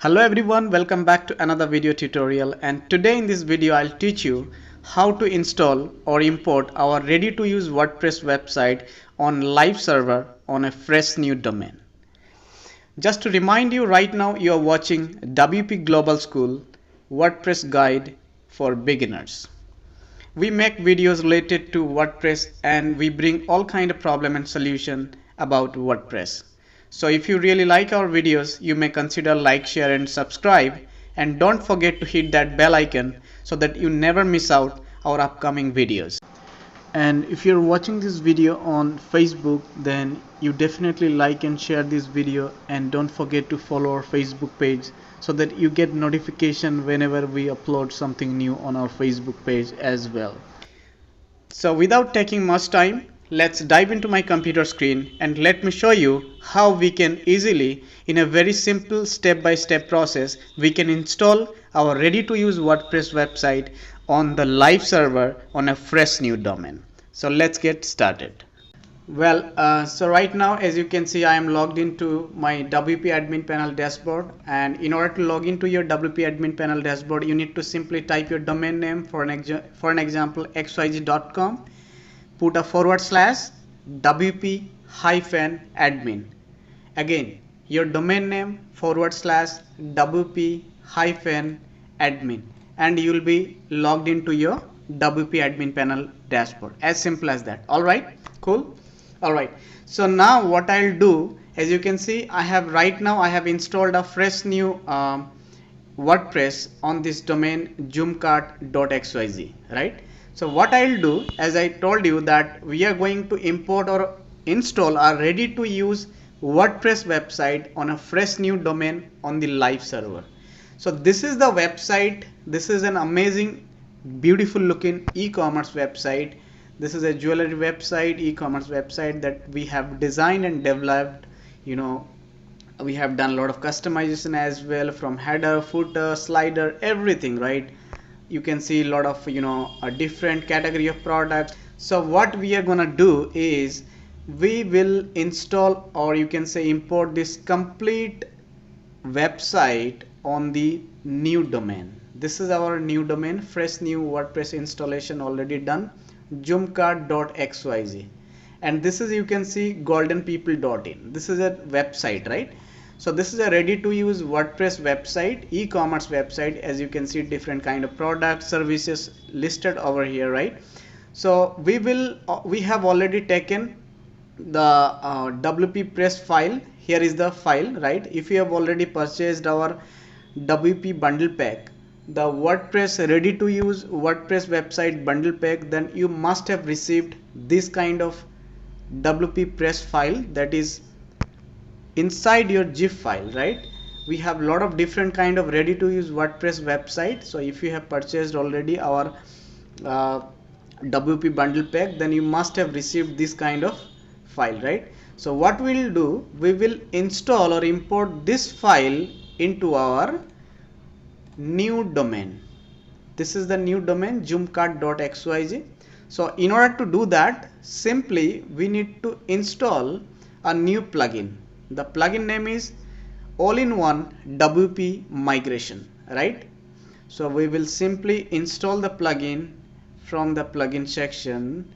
Hello everyone, welcome back to another video tutorial, and today in this video I'll teach you how to install or import our ready to use WordPress website on live server on a fresh new domain. Just to remind you, right now you are watching WP Global School WordPress guide for beginners. We make videos related to WordPress and we bring all kind of problem and solution about WordPress. So if you really like our videos, you may consider like, share and subscribe, and don't forget to hit that bell icon so that you never miss out our upcoming videos. And if you're watching this video on Facebook, then you definitely like and share this video, and don't forget to follow our Facebook page so that you get notification whenever we upload something new on our Facebook page as well. So without taking much time, let's dive into my computer screen and let me show you how we can easily, in a very simple step-by-step process, we can install our ready-to-use WordPress website on the live server on a fresh new domain. So let's get started. Well, so right now, as you can see, I am logged into my WP admin panel dashboard, and in order to log into your WP admin panel dashboard, you need to simply type your domain name, for an example xyz.com, put a /WP-admin. Again, your domain name /WP-admin, and you will be logged into your WP admin panel dashboard. As simple as that. All right, cool. All right, so now what I'll do, as you can see, I have installed a fresh new WordPress on this domain zoomcart.xyz, right? So what I'll do, as I told you, that we are going to import or install a ready to use WordPress website on a fresh new domain on the live server. So this is the website. This is an amazing, beautiful looking e-commerce website. This is a jewelry website, e-commerce website that we have designed and developed. You know, we have done a lot of customization as well, from header, footer, slider, everything, right? You can see a lot of, a different category of products. So what we are gonna do is we will install, or you can say import, this complete website on the new domain. This is our new domain, fresh new WordPress installation already done, zoomcart.xyz, and this is, you can see, goldenpeople.in. This is a website, right? So this is a ready to use WordPress website, e-commerce website. As you can see, different kind of products, services listed over here, right? So we have already taken the WP press file. Here is the file, right? If you have already purchased our WP bundle pack, the WordPress ready to use WordPress website bundle pack, then you must have received this kind of WP press file that is inside your zip file, right? We have a lot of different kind of ready to use WordPress website. So if you have purchased already our WP bundle pack, then you must have received this kind of file, right? So what we'll do, we will install or import this file into our new domain. This is the new domain, zoomcart.xyz. So in order to do that, simply we need to install a new plugin. The plugin name is all-in-one WP migration, right? So we will simply install the plugin from the plugin section.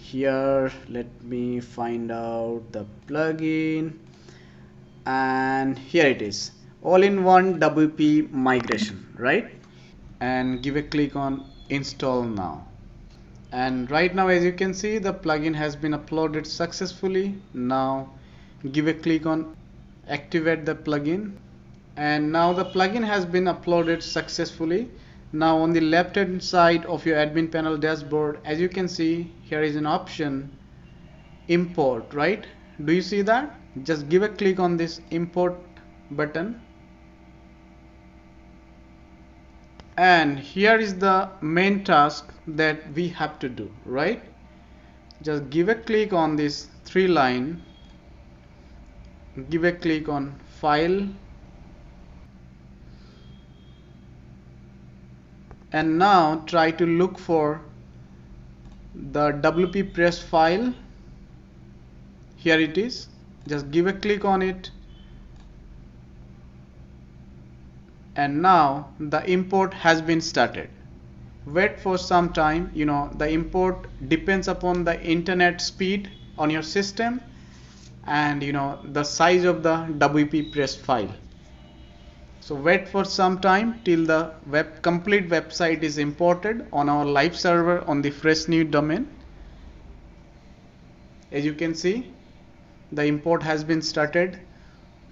Here, let me find out the plugin, and here it is, all-in-one WP migration, right? And give a click on install now. And right now, as you can see, the plugin has been uploaded successfully. Now give a click on activate the plugin, and now the plugin has been uploaded successfully. Now on the left hand side of your admin panel dashboard, as you can see, here is an option import, right? Do you see that? Just give a click on this import button, and here is the main task that we have to do, right? Just give a click on this 3 line, give a click on file, and now try to look for the WP press file. Here it is. Just give a click on it and now the import has been started. Wait for some time. The import depends upon the internet speed on your system and the size of the WordPress file. So wait for some time till the complete website is imported on our live server on the fresh new domain. As you can see, the import has been started.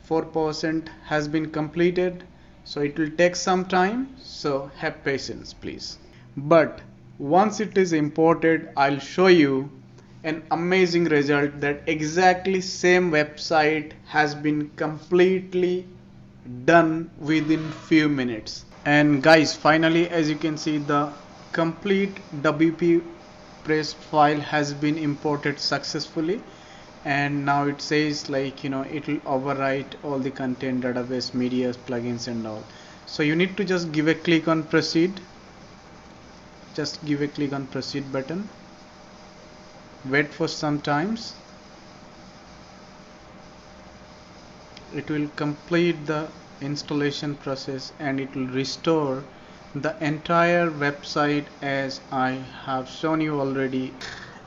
4% has been completed, so it will take some time, so have patience please. But once it is imported, I'll show you an amazing result that exactly same website has been completely done within few minutes. And guys, finally, as you can see, the complete WordPress file has been imported successfully, and now it says like it will overwrite all the content, database, media, plugins and all. So you need to just give a click on proceed. Just give a click on proceed button. Wait for some times. It will complete the installation process and it will restore the entire website as I have shown you already.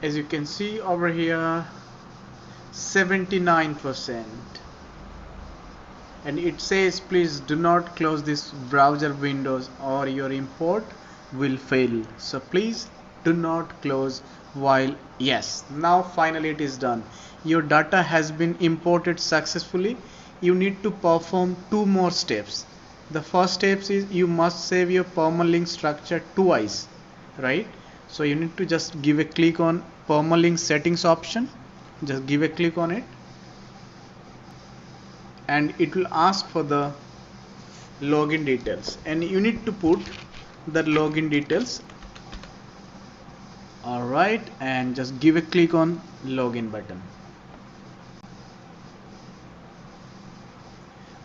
As you can see over here, 79%, and it says please do not close this browser windows or your import will fail. So please do not close while yes. Now finally it is done. Your data has been imported successfully. You need to perform two more steps. The first step is you must save your permalink structure twice, right? So you need to just give a click on permalink settings option. Just give a click on it and it will ask for the login details, and you need to put the login details. Alright, and just give a click on login button.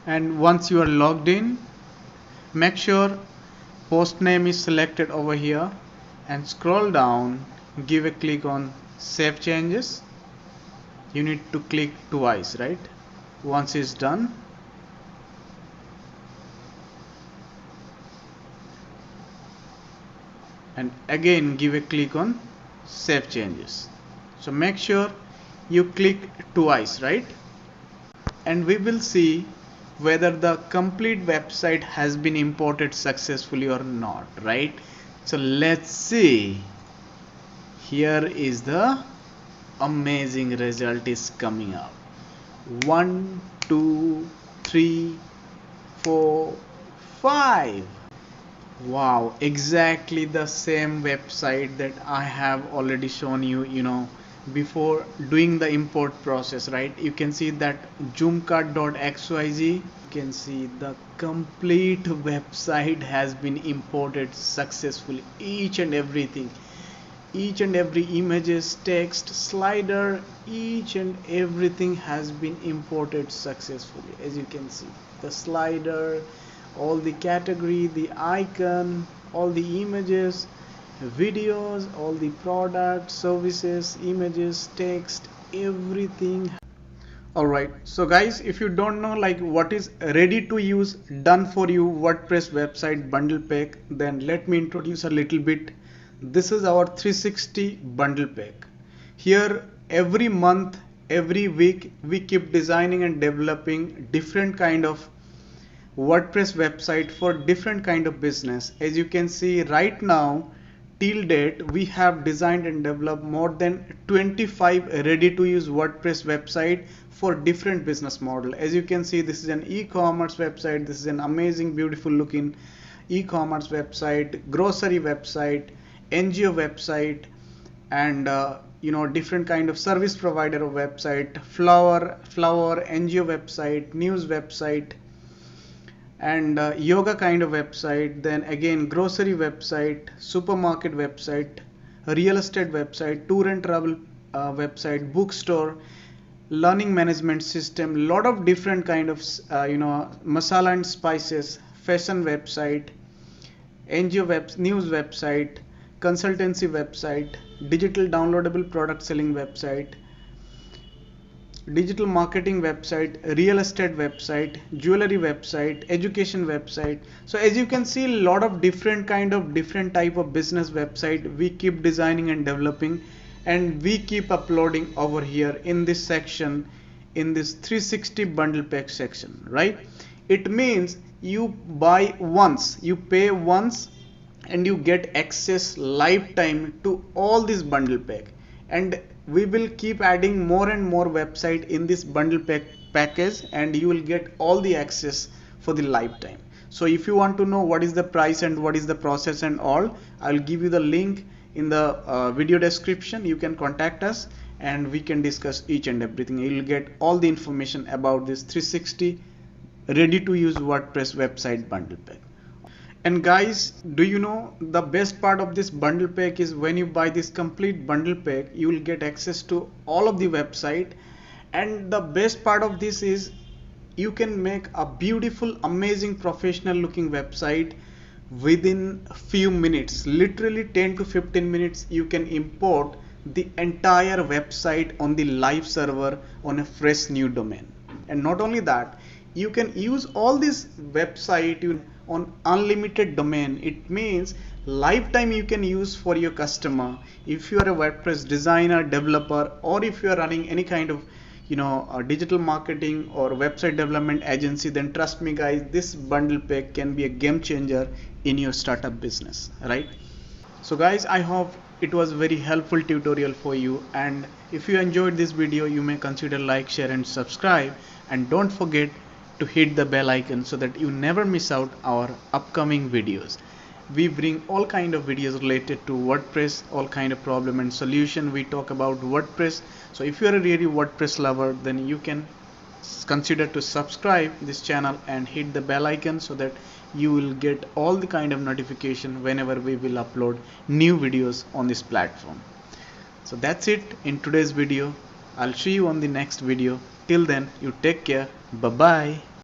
And once you are logged in, make sure post name is selected over here and scroll down, give a click on save changes. You need to click twice, right? Once it's done, and again give a click on save changes. So make sure you click twice, right? And we will see whether the complete website has been imported successfully or not, right? So let's see. Here is the amazing result is coming up. 1 2 3 4 5. Wow, exactly the same website that I have already shown you before doing the import process, right? You can see that zoomcard.xyz. You can see the complete website has been imported successfully. Each and everything, each and every images, text, slider, each and everything has been imported successfully. As you can see, the slider, all the category, the icon, all the images, videos, all the products, services, images, text, everything. Alright, so guys, if you don't know like what is ready to use, done for you WordPress website bundle pack, then let me introduce a little bit. This is our 360 bundle pack. Here every month, every week we keep designing and developing different kind of WordPress website for different kind of business. As you can see right now, till date we have designed and developed more than 25 ready to use WordPress website for different business model. As you can see, this is an e-commerce website, this is an amazing beautiful looking e-commerce website, grocery website, NGO website, and different kind of service provider website, flower NGO website, news website, and yoga kind of website, then again grocery website, supermarket website, real estate website, tour and travel website, bookstore, learning management system, lot of different kind of masala and spices, fashion website, NGO news website, consultancy website, digital downloadable product selling website, digital marketing website, real estate website, jewelry website, education website. So as you can see, a lot of different type of business website we keep designing and developing, and we keep uploading over here in this section, in this 360 bundle pack section, right? It means you buy once, you pay once, and you get access lifetime to all this bundle pack. And we will keep adding more and more website in this bundle package, and you will get all the access for the lifetime. So if you want to know what is the price and what is the process and all, I'll give you the link in the video description. You can contact us and we can discuss each and everything. You'll get all the information about this 360 ready to use WordPress website bundle pack. And guys, do you know the best part of this bundle pack is when you buy this complete bundle pack, you will get access to all of the website. And the best part of this is you can make a beautiful, amazing, professional looking website within a few minutes. Literally 10 to 15 minutes you can import the entire website on the live server on a fresh new domain. And not only that, you can use all this website on unlimited domain. It means lifetime you can use for your customer. If you are a WordPress designer, developer, or if you are running any kind of digital marketing or website development agency, then trust me guys, this bundle pack can be a game changer in your startup business, right? So guys, I hope it was very helpful tutorial for you, and if you enjoyed this video, you may consider like, share and subscribe, and don't forget to hit the bell icon so that you never miss out our upcoming videos. We bring all kind of videos related to WordPress, all kind of problem and solution. We talk about WordPress. So if you are a really WordPress lover, then you can consider to subscribe this channel and hit the bell icon so that you will get all the kind of notification whenever we will upload new videos on this platform. So that's it in today's video. I'll see you on the next video. Till then, you take care. Bye bye.